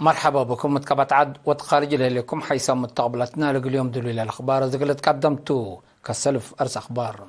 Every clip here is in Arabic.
مرحبا بكم متقبط عد وتخارج لكم حيث متقبلتنا لك اليوم دليل الأخبار ذكرت قدمتو كالسلف أرس أخبار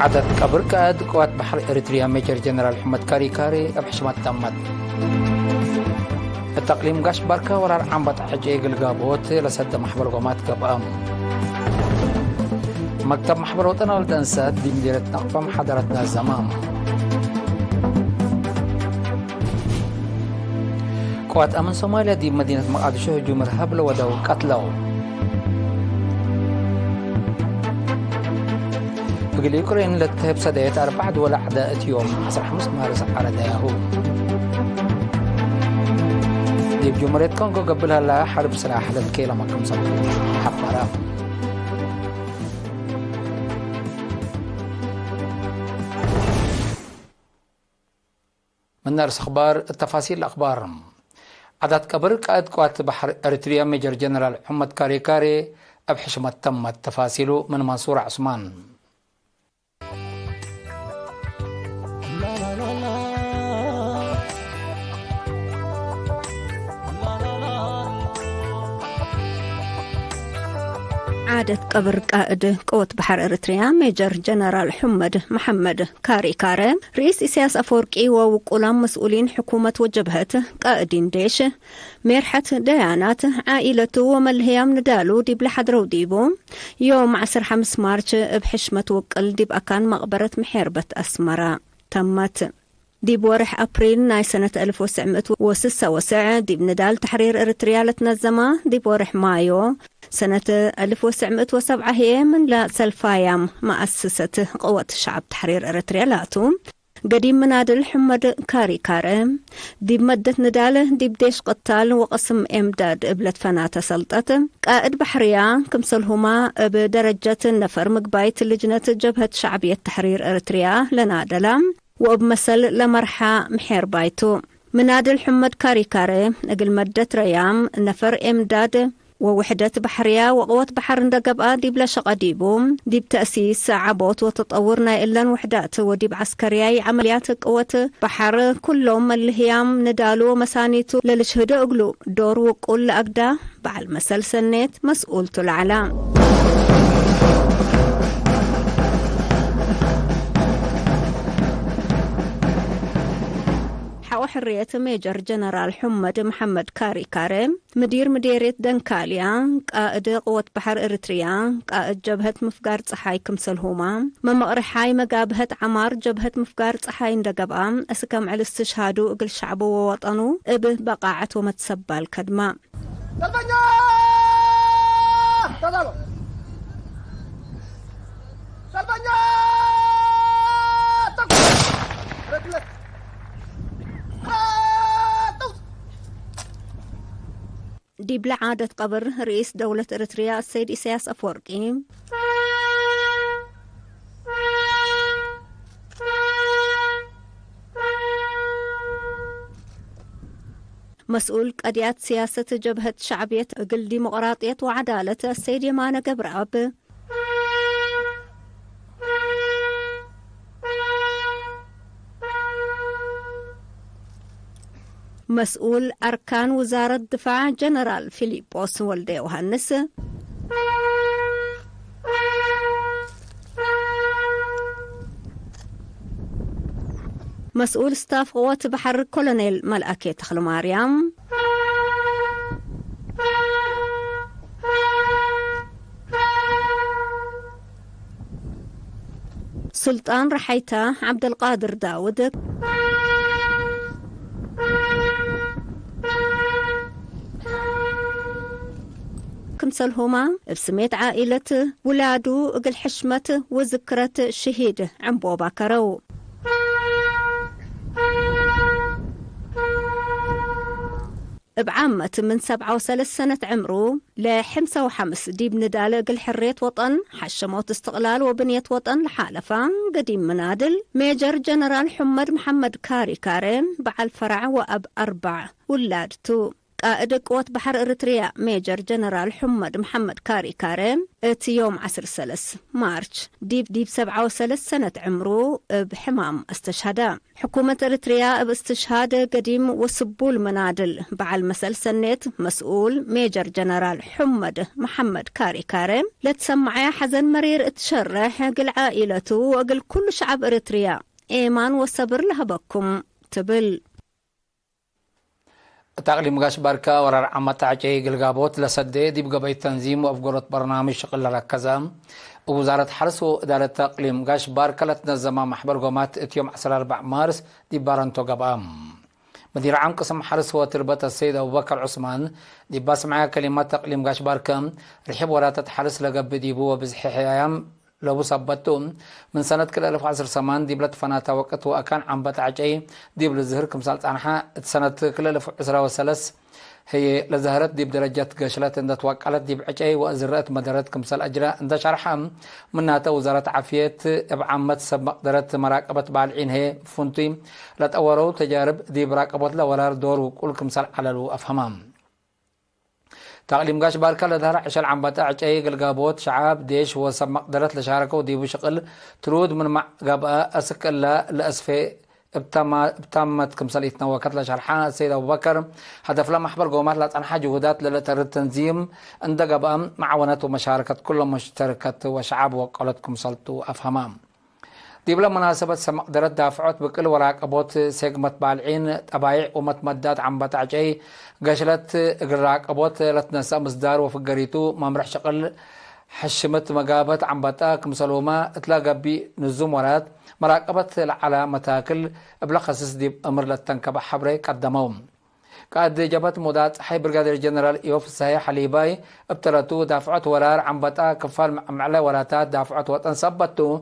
عدد قبر كاد قوات بحر إريتريا ميجر جنرال محمد كاري أبحشمات تمت التقليم قاش باركا ورار عمبط حجي قلقابوت لسد محبر قومات قبام مكتب محبر وطن والتنسات دي مديرة نقفة حضرتنا الزمام قوات أمن صوماليا دي مدينة مقادشو هجوم إرهاب لودو قتلوا بقل يوكرين لتهب صديت 4 دول أعداء يوم 15 مارس على داهو دي بجمهورية كونغو قبلها لا حرب سلاح للكيلة مكم صبر حفرة من نرس أخبار التفاصيل الأخبار عدد قبر قائد قوات بحر إريتريا ميجر جنرال محمد كاري أبحشمت تمت تفاصيله من منصور عثمان عادة قبر قائد قوات بحر إريتريا ميجر جنرال محمد كاري رئيس إسياس أفورقي ووقولان مسؤولين حكومة وجبهته قائدين ديش ميرحة ديانات عائلته وملهيام ندالو ديب لحدرو ديبو يوم 15 مارس بحشمة وقل ديب أكان مقبرة محيربة أسمرة تمت ديب ورح أبريل ناي سنة 1996 ديب ندال تحرير إريتريا لتنظمة ديب ورح مايو سنة 1907 هي من لا سلفايام مؤسسة قوة شعب تحرير إريتريا لاتو قديم منادل محمد كاري ديب مدة ندالة ديب ديش قتال وقسم إمداد إبلت فناة سلطة قائد بحرية كمسلهما بدرجة النفر مقبايت لجنة جبهة شعبية تحرير إريتريا لنادلة وبمثل لمرحة محير بايتو منادل محمد كاري أقل مدة ريام نفر إمداد ووحدة بحرية وقوة بحر ندقبقى ديب لشقة ديبو ديب تأسيس عبوت وتطورنا إلا وحدات وديب عسكرية عمليات قوة بحر كلهم اللي هي ندالو مسانيتو للشهد أقلو دور وقول أقدا بعد مسل سنة مسؤولته العلام وحرية ميجر جنرال محمد كاري مدير مديرية دنكاليا قائد قوة بحر إريتريا قائد جبهة مفقار صحاي كمسلهما ممقرحاي مقابهة عمار جبهة مفقار صحاي ندقبا أسكم على استشهادو اقل شعبه ووطنو إبه بقاعة ومتسبال الكدماء ديب لعادة قبر رئيس دولة إريتريا السيد إسياس أفورقي مسؤول قضيات سياسة جبهة شعبية أقل ديمقراطية وعدالة السيد يمانة قبرعب مسؤول أركان وزارة الدفاع جنرال فيليبوس ولدي يوهانس مسؤول ستاف قوة بحر كولونيل ملأكي تخلو مريم سلطان رحيته عبد القادر داود كمسلهما بسميت عائلة ولادو اقل حشمة وذكرة الشهيد عمبو باكرو بعامة من 37 سنة عمره لحمسة وحمس ديب ندال اقل حرية وطن حشموت استقلال وبنية وطن لحالفان قديم منادل ميجر جنرال محمد كاري بعل فرع وأب 4 ولادتو قائد قوات بحر إريتريا ميجر جنرال حمد محمد كاري كارم يوم 13 مارش ديب 37 سنة عمره بحمام استشهد. حكومة إريتريا باستشهاد قديم وسبول منادل بعل مسل سنت مسؤول ميجر جنرال حمد محمد كاري كارم لتسمع حزن مرير تشرح قل عائلته وقل كل شعب إريتريا إيمان والصبر لهبكم تبل. تقليم غاش باركا ورر عمت عجي قلقابوت لسدي دي بقبي تنظيم وافقرت برنامج شغل ركزام ووزارة حرس وإدارة تقليم غاش باركا لتنظم محبر قومات يوم 14 مارس دي بارنتو قبام. مدير عام قسم حرس وتربة السيد أبو بكر عثمان دي باس معها كلمات تقليم غاش باركا رحب وراتة حرس لقب ديبو وبزحيح أيام لو صبتهم من سنة كل 1010 سمان دي بلد فناتا وقت وأكان عم بتعجي دي بلزهر كمسالت عنها سنة كل 1013 هي لزهرت دي بدرجة قشلات عند توقعت دي بعجي وأزرات مدارات كمسال أجراء عند شرحهم منها وزارة عافية بعامة سب مقدرة مراقبة بالعين هي فنتي لا تأوروا تجارب دي براقبة لورار دور وكل كمسال على لو أفهمهم. تقليم غاش باركا لظهر عشان عم بتاعج اي قلقابوت شعاب ديش وسب مقدرة لشاركه وديبو شقل ترود من مع قابا اسكلا لاسفي بتامت كمسال يتنوكت لشرحان السيد ابو بكر هدف لما احبر قومات لا تنحى جهودات للتر التنظيم عند قابا معاونات ومشاركة كل مشتركة وشعاب وقالتكم سلطوا افهمام. دي بلا مناسبة سمقدرت دافعات بكل وراك أبوت سيقمت بالعين طبايع ومتمدات عم بتعجي قشلت قراك أبوت لتنسى مصدار وفقريتو ممرح شقل حشمت مقابت عم بتاك مسلومة اتلاقى بنزوم ورات مراقبة على متاكل بلخصص دي أمر لتنكب حبري قدموهم. قد جبت مدات حي برغادير جنرال يوف السهي حليباي ابتلتو دافعات ورار عم بتاك كفال معلى وراتات دافعات وتنصبتو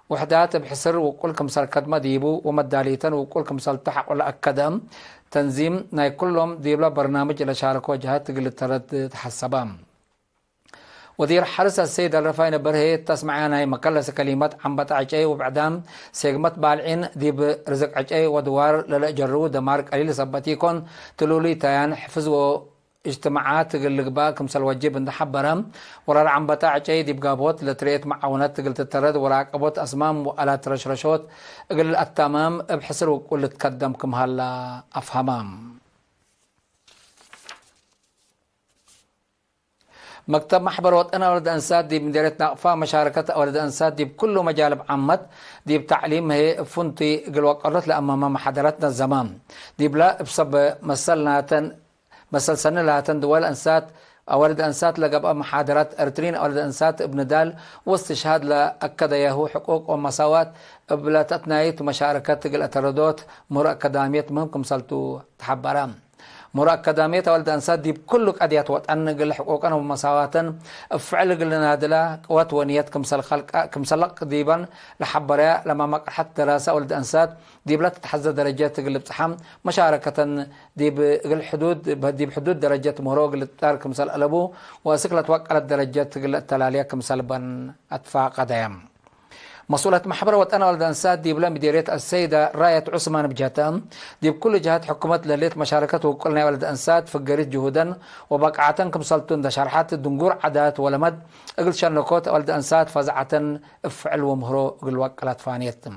وحدات بحسر وكل كمسال كدمة ديبو ومداليتن وكل كمسال تحق ولا أكدام تنظيم ناي كلهم ديبلا برنامج لشارك وجهات تقل ترد تحسبام. ودير حرس السيد الرفاين برهي تسمعنا هاي مكلس كلمات عم بتعجي وبعدام سيغمت بالعين ديب رزق عجي ودوار للأجرو دمار قليل سبتيكون تلولي تيان حفظ اجتماعات قلقبا كمسال وجيب اند حبرم ورار عم بتاعجي ديب قابوت لتريت معاونات تقل تترد وراقبوت أسمام وآلات رشرشوت قل التمام بحسر وكل تقدم كم هلا أفهمام. مكتب محبر وطن أولاد أنسات دي مديرية نقفة مشاركة أولاد أنسات دي بكل مجال بعمت دي بتعليم هي فنتي قل وقرت لأمام محاضراتنا الزمان دي بلا بصب مثل سنة لها دول أنسات أولاد أنسات لقب محاضرات أرترين أولاد أنسات ابن دال واستشهاد لأكد يهو حقوق ومساوات بلا تتنايت مشاركات قل أتردوت مر أكاديمية ممكن سلطو تحبرام مر أكاديمية أولاد أنسات دي بكل قضيات وطن قل حقوقنا ومساواتا فعل قلنا هذا قوات ونيات كمسل خلق كمسلق ديبا لحبريا لما مقحت دراسة أولاد أنسات دي بلا تتحزى درجات قل بتحم مشاركة دي بحدود درجات مهروق للتار كمسل ألبو وسكلت وقلت درجات قل التلالية كمسل بن أدفع قدام. مسؤولة محبرة وطن أولاد أنسات دي بلا مديرية السيدة راية عثمان بجهتام دي بكل جهات حكومة لليت مشاركته وكلنا أولاد أنسات فقريت جهودا وبقعتن كمسلطون دا شرحات الدنقور عادات ولمد اقل شرنكوت أولاد أنسات فزعة افعل ومهرو اقل وقلت فانيتم.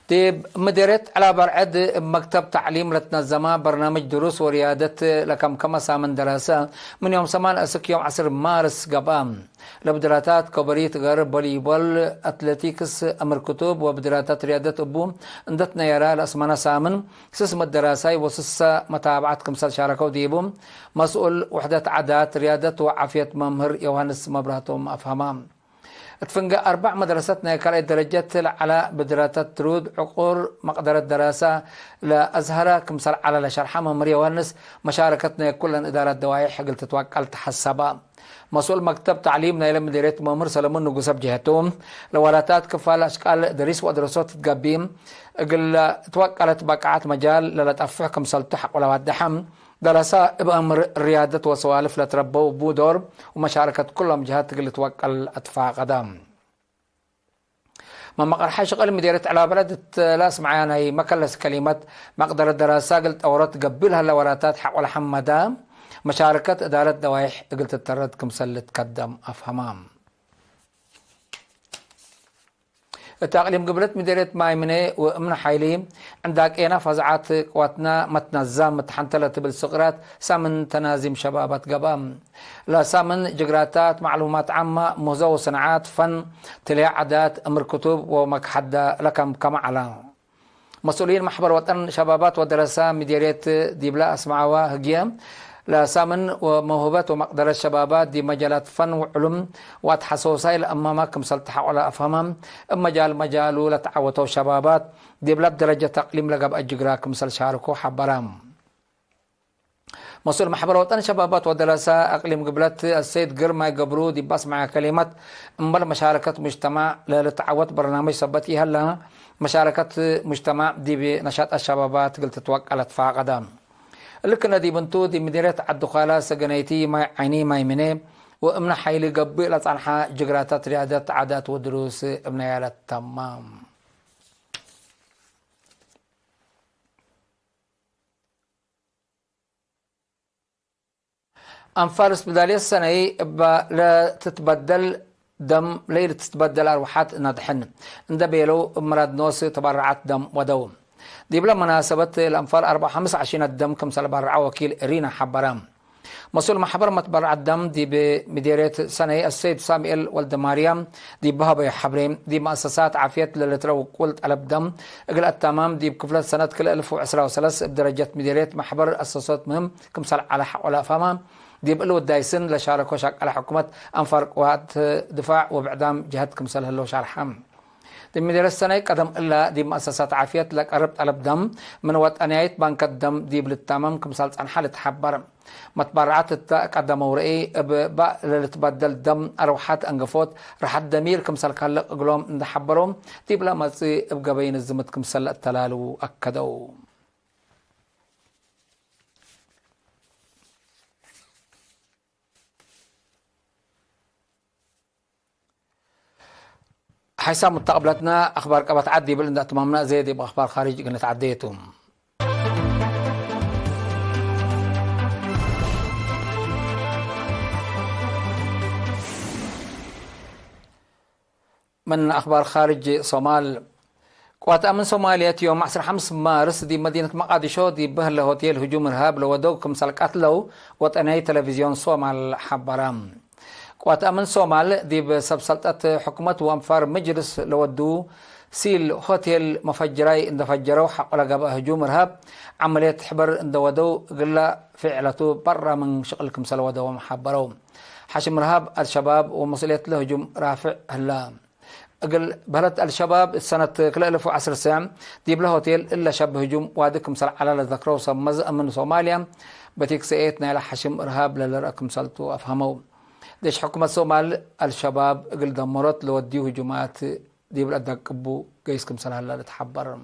دي مديرية على برعد مكتب تعليم لتنظم برنامج دروس وريادة لكم كما سامن دراسة من يوم سمان أسك يوم 10 مارس قبام لبدراتات كبريت غرب بوليبول أتلتيكس أمر كتب وبدراتات ريادة أبوم اندتنا يرى الأسمانة سامن سسم الدراسة وسس متابعة كمسال شاركوا ديبوم مسؤول وحدة عادات ريادة وعافية ممهر يوهانس مبراتهم أفهمام. اتفنق 4 مدرستنا كلا درجات على بدراتات ترود عقور مقدرة دراسة لأزهرة كمسال على لشرحة ممرية وانس مشاركتنا كلنا إدارة دواعي حقل تتوكل تحسبا مسؤول مكتب تعليمنا إلى مديرية ممر سلمون نقصب جهتهم لولاتات كفالة أشكال دريس ودراسات تقابيم قل توكلت بقعات مجال للتأفح كمسال تحق ولا ودحم دراسة بأمر ريادة وسوالف لتربوا بودور ومشاركة كلهم جهات اللي توكل أدفع قدام. ما مقرحة شغل مديرة على بلد لاس معانا هي مكلس كلمة مقدر الدراسة قلت أورات قبلها لوراتات حق ولا حمدا مشاركة إدارة دوايح قلت الترد كمسل تقدم أفهمام التقليم قبلت مديرة مايمنة وأمن حيلي عندك إينا فزعات قواتنا متنظم متحنتلة بالصغرات سامن تنازم شبابات قبام لا سامن جغراتات معلومات عامة مزو صناعات فن تليع عادات أمر كتب ومكحدة لكم كما على مسؤولين محبر وطن شبابات ودراسة مديرية ديبلا أسمعوا هجيام لا سامن وموهبات ومقدرة الشبابات دي مجالات فن وعلم واتحسوساي لأمامك كمسل تحول أفهمهم مجال لتعوتوا شبابات دي بلاد درجة تقليم لقب أجقرا كمسل شاركوا حبرام مسؤول محبر وطن شبابات ودراسة أقليم قبلت السيد قرما قبرو دي بس مع كلمة أمبر مشاركة مجتمع لتعوت برنامج سبتي هلا مشاركة مجتمع دي بنشاط الشبابات قلت توقعت فاقدام لكن دي بنتو دي مديرة الدخالة سجنيتي ما عيني ما يمني وامن حيلي قبل لصنحة جغراتات ريادات عادات ودروس ابن يالات تمام أنفارس بدالية السنة لا تتبدل دم ليلة تتبدل أروحات ندحن اندبيلو مراد نوسي تبرعات دم ودوم دي بلا مناسبة الأنفال 4-25 الدم كمسال برع وكيل رينا حبرام مسؤول محبر متبرع الدم دي بمديرية سنة السيد ساميل ولد مريم دي بهبة حبريم دي مؤسسات عافية للترو قلت ألب دم اقل التمام دي بكفلة سنة كل 1013 بدرجة مديرية محبر أساسات مهم كمسال على حق ولا فهمام دي بقلو الدايسن لشاركوا شاك على حكومة أنفار قوات دفاع وبعدام جهة كمسال هلو شارحام دي مدير السنة قدم إلا دي مؤسسات عافية لك قربت ألب دم من وطنيات بانك الدم دي بالتمام كمسال عن حالة حبر متبرعات قدم ورئي لتبدل دم أروحات أنقفوت رح الدمير كمسال كالق قلوم اند حبرهم دي بلا مصي ابقى بين الزمت كمسال التلالو أكدو حيث متقبلتنا أخبار قبط عدي بالإن أتمامنا زيدي بأخبار خارج قلت عديتهم من أخبار خارج صومال قوات أمن صوماليا يوم 15 مارس دي مدينة مقاديشو دي بهل هوتيل هجوم إرهاب لودوكم سلقات له وطني تلفزيون صومال حبرام قوات أمن صومال دي بسبسلطة حكومة وأنفار مجلس لودو سيل هوتيل مفجراي اند فجروا حق لقبا هجوم إرهاب عملية حبر اند ودو قل فعلته برا من شغلكم سلودو ومحبروا حشم إرهاب الشباب ومسؤولية له هجوم رافع هلا قل بلد الشباب السنة كلا 1010 سنة دي بلا هوتيل إلا شاب هجوم وادكم سل على الذكرى وصمز من صوماليا بتيك سئتنا إلى حشم إرهاب للرأكم سلتوا أفهموا ديش حكومة صومال الشباب قل دمرت لوديو هجومات دي بلا دقبو قيسكم سل هلا لتحبر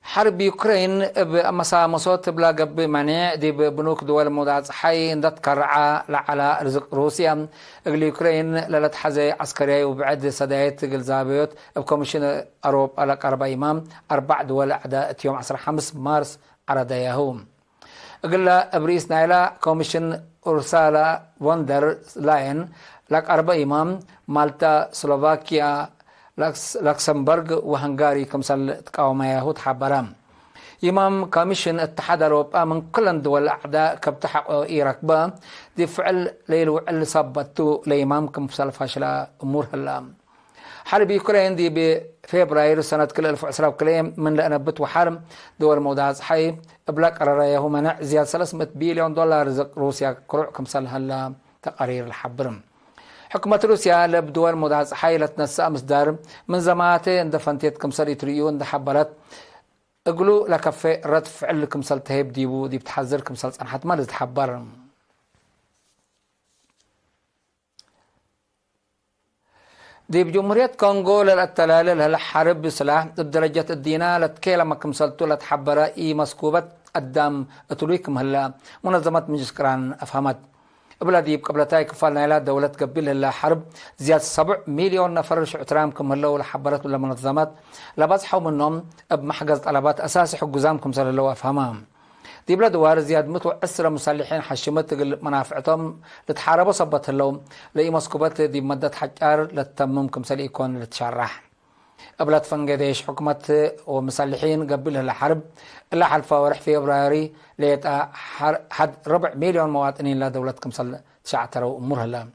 حرب يوكرين بمسا مصوت بلا قب منع دي بنوك دول مودات حي اندت كرعا لعلى رزق روسيا اقل يوكرين للت حزي عسكري وبعد سدايت اقل زابيوت بكوميشن اروب على قربا امام 4 دول اعداء يوم 15 مارس على دياهوم اقل ابريس نايلا كوميشن ارسالا وندر لاين لك 4 امام مالتا سلوفاكيا لكسمبرغ وهنغاري كمسال تقاوم يهود حبرام إمام كوميشن اتحاد أوروبا من كل دول الأعداء كبتحق إيراكبا دي فعل ليل وعل صبتو لإمام كمسال فاشلة أمور هلا حرب يوكرين دي بفبراير سنة كل 1010 كلام من لأنبت وحرم دول موداز حي بلاك قراريه منع زيادة 300 بليون دولار رزق روسيا كروع كمسال هلا تقارير الحبرم حكومة روسيا لبدول مدعز حيلة نساء مصدر من زماتي اندفنتيت كمسال تريون دحبرت اقلو لكفي رد فعل كمسال تهيب ديبو دي بتحذر كمسال صنحت ما تحبر دي بجمهورية كونغو للتلال للحرب بسلاح بدرجة الدينا لتكي لما كمسالتو لتحبر اي مسكوبة قدام اتريكم هلا منظمة مجسكران افهمت بلادي قبلتاي كفالنا إلى دولة قبل الله حرب زيادة 7 مليون نفر شعترام كملوا لحبرت ولا منظمات لبصحوا منهم بمحجز طلبات أساسي حق جزامكم صار الله أفهمهم دي بلاد وار زياد متو أسرة مسلحين حشمت منافعتهم لتحاربوا صبت اللوم لأي مسكوبات دي مدة حجار لتممكم سلي يكون لتشرح قبلت فنجديش حكومة ومسلحين قبلها الحرب اللي حلفة ورح في فبراير ليتا حد 4 مليون مواطنين لدولتكم صل تشعتروا أمورها لا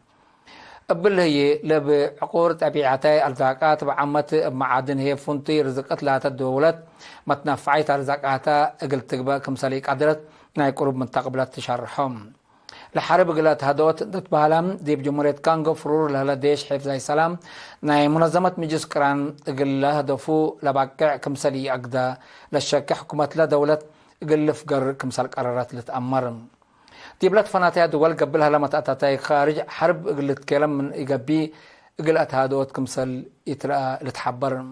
قبل هي لبعقور تبعاتي الزكاة بعمة معادن هي فنتي رزقت لها الدولات ما تنفعيت رزقاتها قلت تقبل سليك قدرت ناي قرب من تقبلت تشرحهم الحرب قلت هدوت تتبهلم دي بجمهورية كانغو فرور لها ديش حفظ السلام ناي منظمة مجلس كران قل هدفو لباقع كمسالي أقدا للشك حكومة لا دولة قل فقر كمسال قرارات لتأمر دي بلاد فناتها دول قبلها لما تأتاتي خارج حرب قلت كلام من إيقابي قلت هدوت كمسال يترأى لتحبر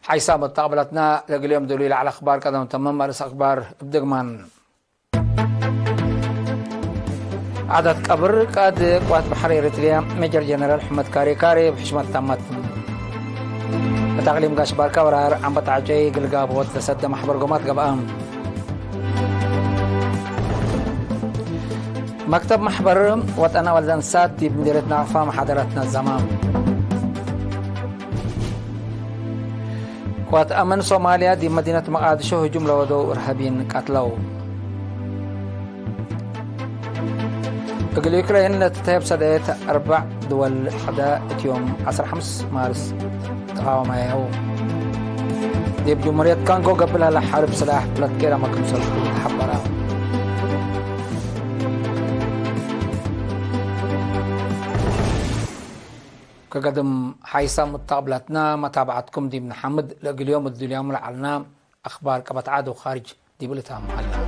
حيسام تقبلتنا اليوم دليل على اخبار كذا وتمام رأس اخبار بدقمان عدد قبر قاد قوات بحر اريتريا ميجر جنرال حمد كاري بحشمة تمت تقليم قاش باركا ورار عم بتعجي قلقاب وتسد محبر قومات قبام مكتب محبر وطنا والدنسات دي بمديرتنا عفا محاضرتنا الزمان قوات أمن صوماليا دي مدينة مقادشو هجوم لودو إرهابيين قتلوا اليوكرين تتهيب صديت 4 دول حدا يوم 15 مارس تقاوم هيهو دي بجمهورية كانغو قبلها لحرب سلاح بلاد كيرا ما كم سلطة حبرا كقدم حيسام متقبلتنا متابعتكم دي من حمد لقى اليوم اليوم لعلنا أخبار كبت عادو خارج دي بلتها محلة